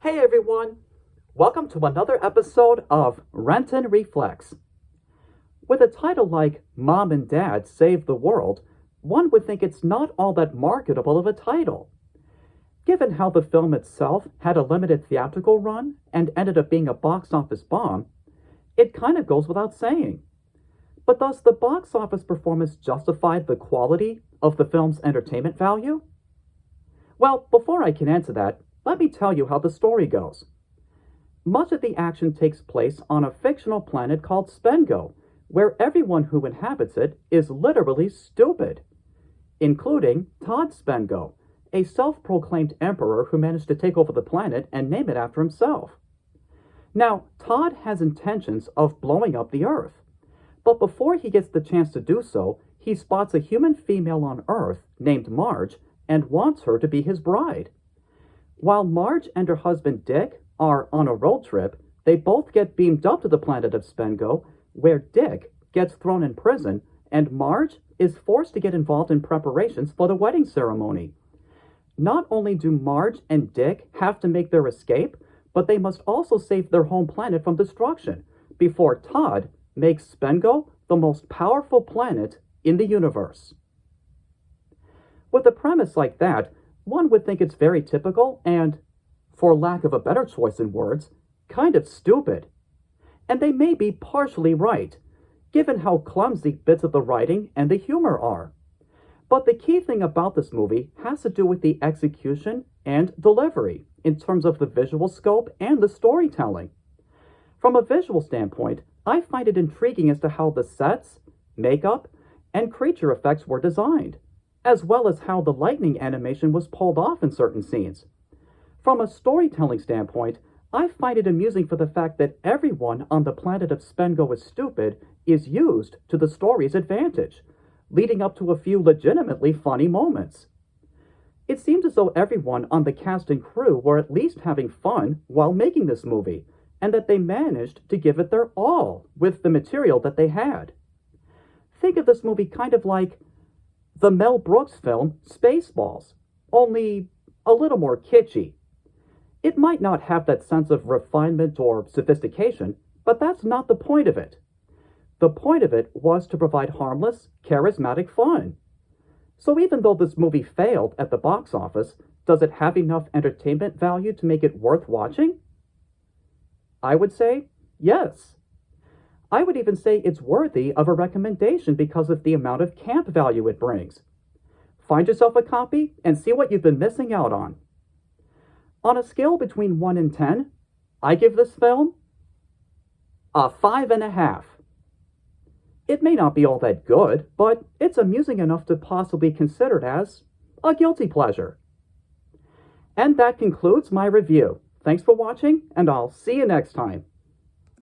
Hey everyone! Welcome to another episode of Renton Reflex. With a title like Mom and Dad Save the World, one would think it's not all that marketable of a title. Given how the film itself had a limited theatrical run and ended up being a box office bomb, it kind of goes without saying. But does the box office performance justify the quality of the film's entertainment value? Well, before I can answer that, let me tell you how the story goes. Much of the action takes place on a fictional planet called Spengo, where everyone who inhabits it is literally stupid, including Todd Spengo, a self-proclaimed emperor who managed to take over the planet and name it after himself. Now, Todd has intentions of blowing up the Earth, but before he gets the chance to do so, he spots a human female on Earth named Marge and wants her to be his bride. While Marge and her husband Dick are on a road trip, they both get beamed up to the planet of Spengo, where Dick gets thrown in prison and Marge is forced to get involved in preparations for the wedding ceremony. Not only do Marge and Dick have to make their escape, but they must also save their home planet from destruction before Todd makes Spengo the most powerful planet in the universe. With a premise like that, one would think it's very typical and, for lack of a better choice in words, kind of stupid. And they may be partially right, given how clumsy bits of the writing and the humor are. But the key thing about this movie has to do with the execution and delivery in terms of the visual scope and the storytelling. From a visual standpoint, I find it intriguing as to how the sets, makeup, and creature effects were designed, as well as how the lightning animation was pulled off in certain scenes. From a storytelling standpoint, I find it amusing for the fact that everyone on the planet of Spengo is stupid is used to the story's advantage, leading up to a few legitimately funny moments. It seems as though everyone on the cast and crew were at least having fun while making this movie, and that they managed to give it their all with the material that they had. Think of this movie kind of like the Mel Brooks film Spaceballs, only a little more kitschy. It might not have that sense of refinement or sophistication, but that's not the point of it. The point of it was to provide harmless, charismatic fun. So even though this movie failed at the box office, does it have enough entertainment value to make it worth watching? I would say yes. I would even say it's worthy of a recommendation because of the amount of camp value it brings. Find yourself a copy and see what you've been missing out on. On a scale between 1 and 10, I give this film a 5.5. It may not be all that good, but it's amusing enough to possibly consider it as a guilty pleasure. And that concludes my review. Thanks for watching, and I'll see you next time.